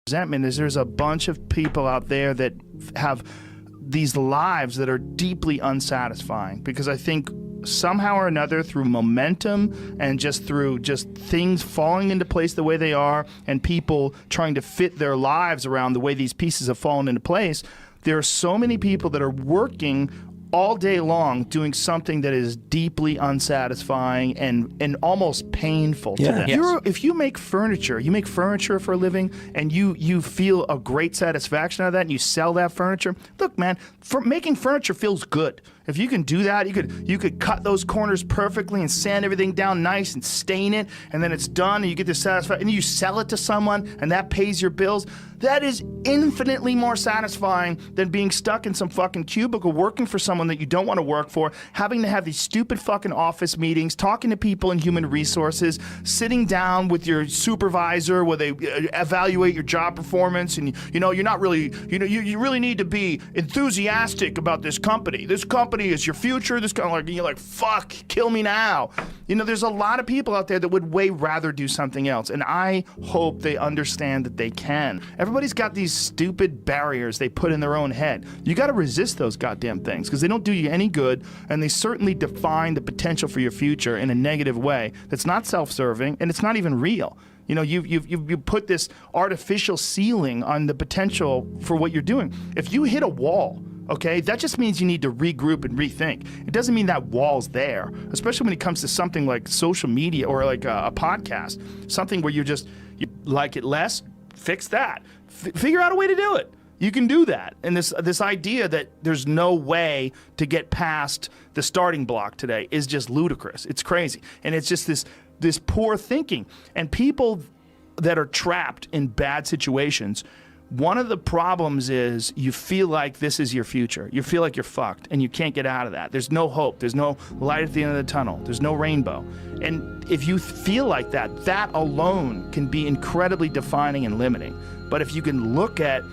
resentment is there's a bunch of people out there that have these lives that are deeply unsatisfying, because I think somehow or another, through momentum and just through just things falling into place the way they are, and people trying to fit their lives around the way these pieces have fallen into place, there are so many people that are working all day long doing something that is deeply unsatisfying and almost painful to them. Yes. If you make furniture for a living, and you feel a great satisfaction out of that, and you sell that furniture, look, man, making furniture feels good. If you can do that, you could cut those corners perfectly and sand everything down nice and stain it, and then it's done, and you get this satisfaction, and you sell it to someone, and that pays your bills. That is infinitely more satisfying than being stuck in some fucking cubicle working for someone that you don't want to work for, having to have these stupid fucking office meetings, talking to people in human resources, sitting down with your supervisor where they evaluate your job performance, and you're not really, you really need to be enthusiastic about this company. This company is your future. This kind of like, you're like, fuck, kill me now. There's a lot of people out there that would way rather do something else, and I hope they understand that they can. Everybody's got these stupid barriers they put in their own head. You got to resist those goddamn things, because they don't do you any good, and they certainly define the potential for your future in a negative way that's not self-serving, and it's not even real. You put this artificial ceiling on the potential for what you're doing. If you hit a wall, okay, that just means you need to regroup and rethink. It doesn't mean that wall's there, especially when it comes to something like social media or like a podcast, something where you like it less, fix that. Figure out a way to do it. You can do that. And this idea that there's no way to get past the starting block today is just ludicrous. It's crazy. And it's just this poor thinking. And people that are trapped in bad situations, one of the problems is you feel like this is your future. You feel like you're fucked and you can't get out of that. There's no hope. There's no light at the end of the tunnel. There's no rainbow. And if you feel like that, that alone can be incredibly defining and limiting. But if you look at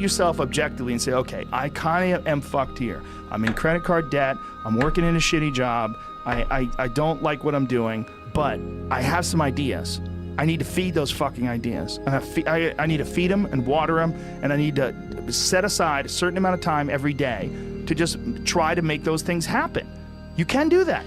yourself objectively and say, okay, I kind of am fucked here. I'm in credit card debt. I'm working in a shitty job. I don't like what I'm doing, but I have some ideas. I need to feed those fucking ideas. I need to feed them and water them, and I need to set aside a certain amount of time every day to just try to make those things happen. You can do that.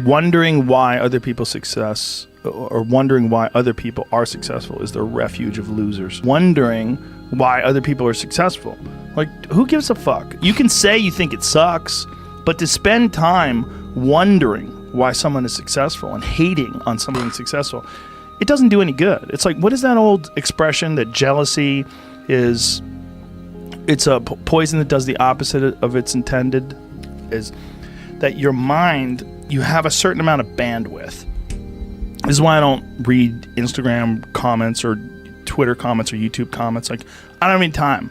Wondering why other people's success, or wondering why other people are successful, is the refuge of losers. Wondering why other people are successful. Like, who gives a fuck? You can say you think it sucks, but to spend time wondering why someone is successful and hating on someone being successful, it doesn't do any good. It's like, what is that old expression that jealousy is, it's a poison that does the opposite of its intended? Is that your mind, you have a certain amount of bandwidth. This is why I don't read Instagram comments or Twitter comments or YouTube comments. Like, I don't have any time.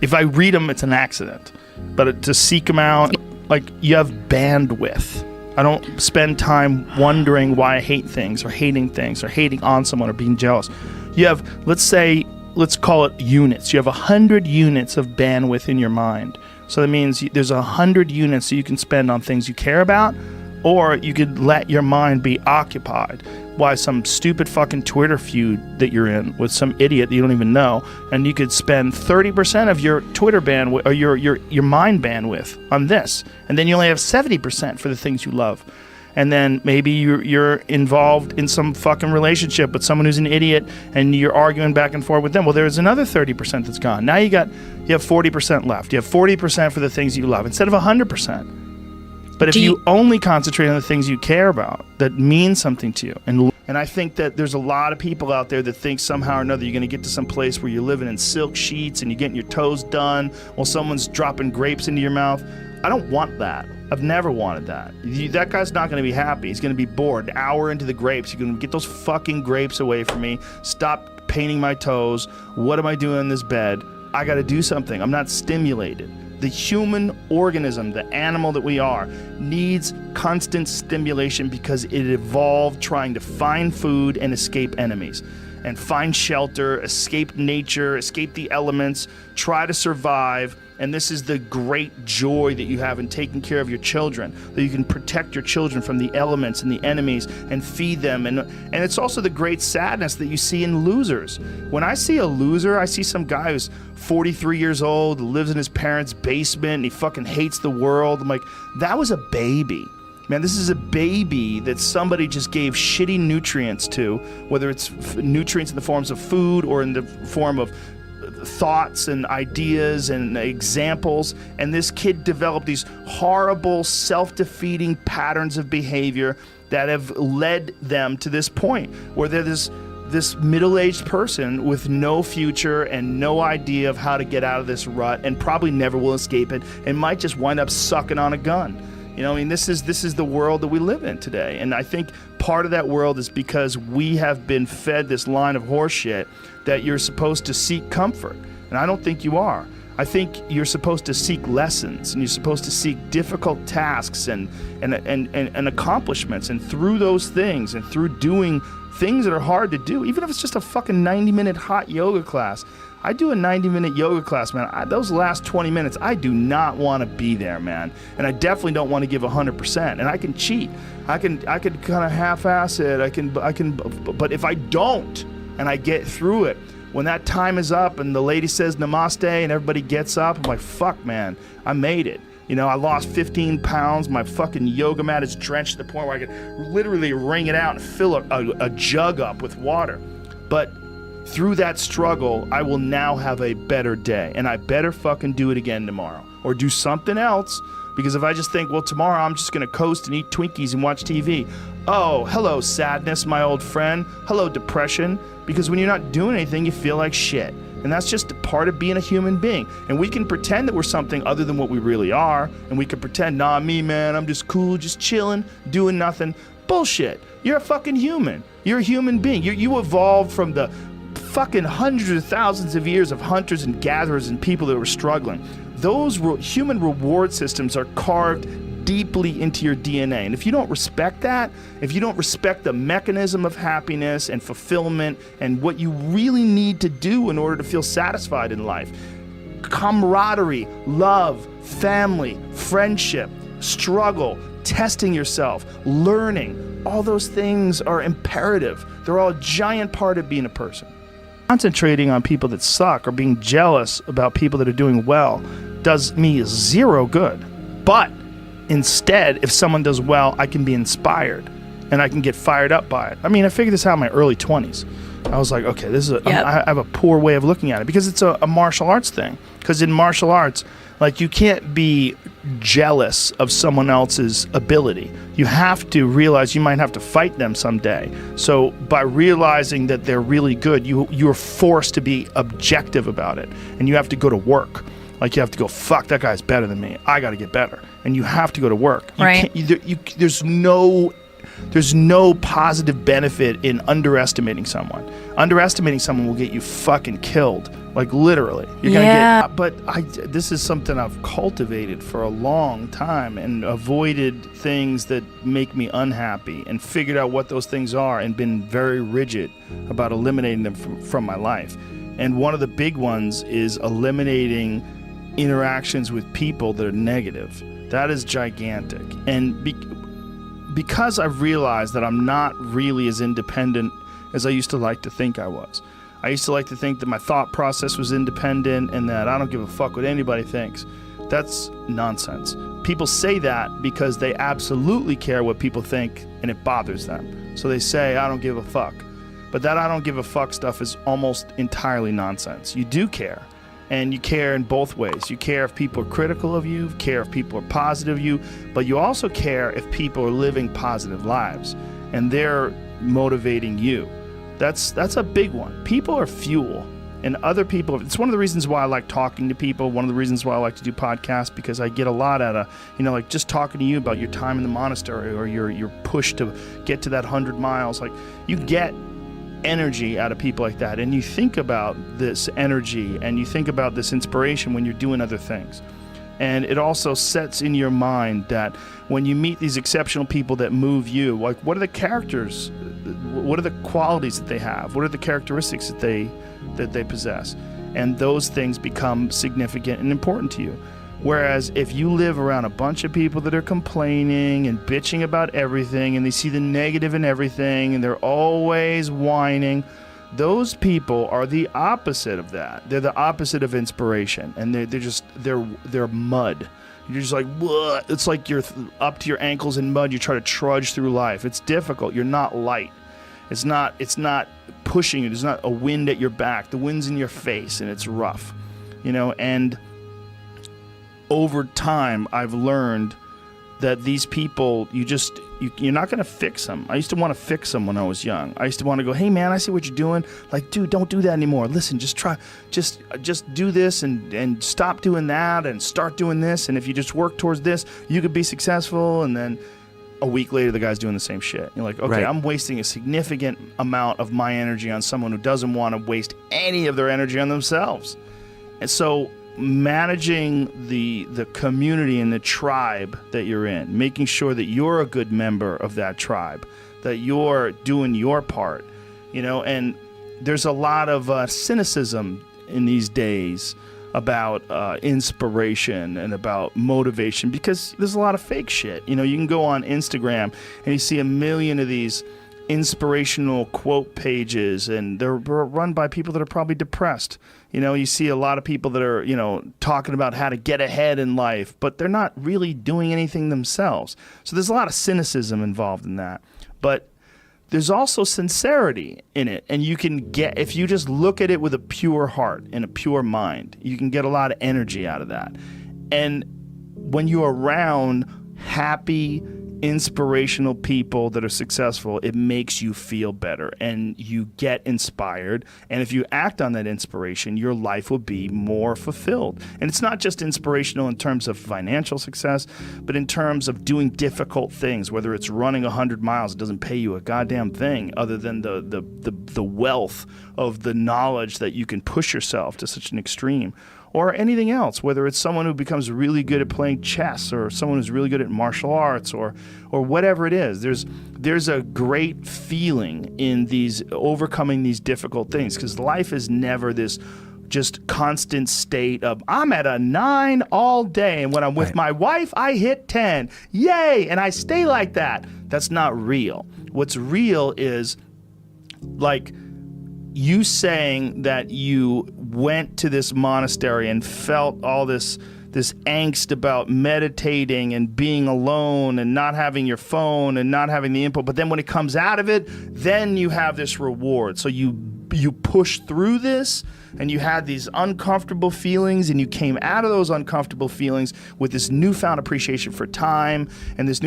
If I read them, it's an accident. But to seek them out, like, you have bandwidth. I don't spend time wondering why I hate things or hating on someone or being jealous. You have, let's call it units. You have 100 units of bandwidth in your mind. So that means there's 100 units that you can spend on things you care about, or you could let your mind be occupied by some stupid fucking Twitter feud that you're in with some idiot that you don't even know, and you could spend 30% of your Twitter bandwidth or your mind bandwidth on this, and then you only have 70% for the things you love. And then maybe you're involved in some fucking relationship with someone who's an idiot, and you're arguing back and forth with them. Well, there's another 30% that's gone. Now you have 40% left. You have 40% for the things you love instead of 100%. But if you only concentrate on the things you care about that mean something to you, and I think that there's a lot of people out there that think somehow or another you're going to get to some place where you're living in silk sheets and you're getting your toes done while someone's dropping grapes into your mouth. I don't want that. I've never wanted that. That guy's not going to be happy. He's going to be bored. An hour into the grapes, you're going to get those fucking grapes away from me. Stop painting my toes. What am I doing in this bed? I got to do something. I'm not stimulated. The human organism, the animal that we are, needs constant stimulation because it evolved trying to find food and escape enemies, and find shelter, escape nature, escape the elements, try to survive, And this is the great joy that you have in taking care of your children, that you can protect your children from the elements and the enemies and feed them. And it's also the great sadness that you see in losers. When I see a loser, I see some guy who's 43 years old, lives in his parents' basement, and he fucking hates the world. I'm like, that was a baby. Man, this is a baby that somebody just gave shitty nutrients to, whether it's nutrients in the forms of food or in the form of thoughts and ideas and examples, and this kid developed these horrible self-defeating patterns of behavior that have led them to this point where they're this middle-aged person with no future and no idea of how to get out of this rut, and probably never will escape it, and might just wind up sucking on a gun. You know, I mean, this is the world that we live in today. And I think part of that world is because we have been fed this line of horseshit that you're supposed to seek comfort. And I don't think you are. I think you're supposed to seek lessons, and you're supposed to seek difficult tasks and accomplishments. And through those things, and through doing things that are hard to do, even if it's just a fucking 90-minute hot yoga class. I do a 90-minute yoga class, man. Those last 20 minutes, I do not want to be there, man. And I definitely don't want to give 100%. And I can cheat. I can kind of half-ass it. I can. But if I don't, and I get through it, when that time is up and the lady says namaste and everybody gets up, I'm like, fuck, man, I made it. You know, I lost 15 pounds. My fucking yoga mat is drenched to the point where I could literally wring it out and fill a jug up with water. But through that struggle, I will now have a better day, and I better fucking do it again tomorrow, or do something else. Because if I just think, well, tomorrow I'm just gonna coast and eat Twinkies and watch TV. Oh, hello sadness, my old friend. Hello depression. Because when you're not doing anything, you feel like shit. And that's just a part of being a human being. And we can pretend that we're something other than what we really are. And we can pretend, nah, me, man, I'm just cool, just chilling, doing nothing. Bullshit. You're a fucking human. You're a human being. You evolved from the fucking hundreds of thousands of years of hunters and gatherers and people that were struggling. Those human reward systems are carved deeply into your DNA. And if you don't respect that, if you don't respect the mechanism of happiness and fulfillment and what you really need to do in order to feel satisfied in life, camaraderie, love, family, friendship, struggle, testing yourself, learning, all those things are imperative. They're all a giant part of being a person. Concentrating on people that suck or being jealous about people that are doing well does me zero good. But instead, if someone does well, I can be inspired and I can get fired up by it. I mean, I figured this out in my early 20s. I was like, okay, this is I have a poor way of looking at it because it's a martial arts thing. Because in martial arts, like, you can't be jealous of someone else's ability. You have to realize you might have to fight them someday. So by realizing that they're really good, you're forced to be objective about it. And you have to go to work. Like, you have to go, fuck, that guy's better than me. I got to get better. And you have to go to work. Right. There's no positive benefit in underestimating someone. Underestimating someone will get you fucking killed. Like, literally. You're gonna get. But this is something I've cultivated for a long time and avoided things that make me unhappy and figured out what those things are and been very rigid about eliminating them from my life. And one of the big ones is eliminating interactions with people that are negative. That is gigantic. And because I've realized that I'm not really as independent as I used to like to think I was. I used to like to think that my thought process was independent and that I don't give a fuck what anybody thinks. That's nonsense. People say that because they absolutely care what people think and it bothers them. So they say, I don't give a fuck. But that I don't give a fuck stuff is almost entirely nonsense. You do care. And you care in both ways. You care if people are critical of you, care if people are positive of you, but you also care if people are living positive lives and they're motivating you. That's a big one. People are fuel, and other people, it's one of the reasons why I like talking to people, one of the reasons why I like to do podcasts, because I get a lot out of, like just talking to you about your time in the monastery or your push to get to that 100 miles. Like, you get energy out of people like that, and you think about this energy and you think about this inspiration when you're doing other things. And it also sets in your mind that when you meet these exceptional people that move you, like, what are the characters, what are the qualities that they have, what are the characteristics that they possess, and those things become significant and important to you. Whereas if you live around a bunch of people that are complaining and bitching about everything, and they see the negative in everything, and they're always whining, those people are the opposite of that. They're the opposite of inspiration, and they're mud. You're just like, what? It's like you're up to your ankles in mud. You try to trudge through life. It's difficult. You're not light. It's not pushing you. There's not a wind at your back. The wind's in your face, and it's rough, and over time, I've learned that these people, you're not going to fix them. I used to want to fix them when I was young. I used to want to go, hey man, I see what you're doing. Like, dude, don't do that anymore. Listen, just do this and stop doing that and start doing this. And if you just work towards this, you could be successful. And then a week later, the guy's doing the same shit. You're like, okay, right. I'm wasting a significant amount of my energy on someone who doesn't want to waste any of their energy on themselves. And so managing the community and the tribe that you're in, making sure that you're a good member of that tribe, that you're doing your part, and there's a lot of cynicism in these days about inspiration and about motivation, because there's a lot of fake shit. You can go on Instagram and you see a million of these inspirational quote pages, and they're run by people that are probably depressed. You see a lot of people that are, talking about how to get ahead in life, but they're not really doing anything themselves. So there's a lot of cynicism involved in that. But there's also sincerity in it. And if you just look at it with a pure heart and a pure mind, you can get a lot of energy out of that. And when you're around happy, inspirational people that are successful, it makes you feel better and you get inspired. And if you act on that inspiration, your life will be more fulfilled. And it's not just inspirational in terms of financial success, but in terms of doing difficult things, whether it's running 100 miles, it doesn't pay you a goddamn thing other than the wealth of the knowledge that you can push yourself to such an extreme. Or anything else, whether it's someone who becomes really good at playing chess, or someone who's really good at martial arts, or whatever it is. There's a great feeling in these overcoming these difficult things, because life is never this just constant state of I'm at a 9 all day, and when I'm with my wife, I hit 10. Yay! And I stay like that. That's not real. What's real is like you saying that you went to this monastery and felt all this angst about meditating and being alone and not having your phone and not having the input, but then when it comes out of it, then you have this reward. So you push through this, and you had these uncomfortable feelings, and you came out of those uncomfortable feelings with this newfound appreciation for time and this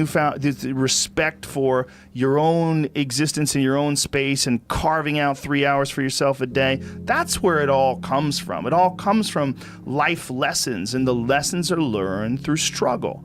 respect for your own existence in your own space, and carving out 3 hours for yourself a day. That's where it all comes from. It all comes from life lessons, and the lessons are learned through struggle.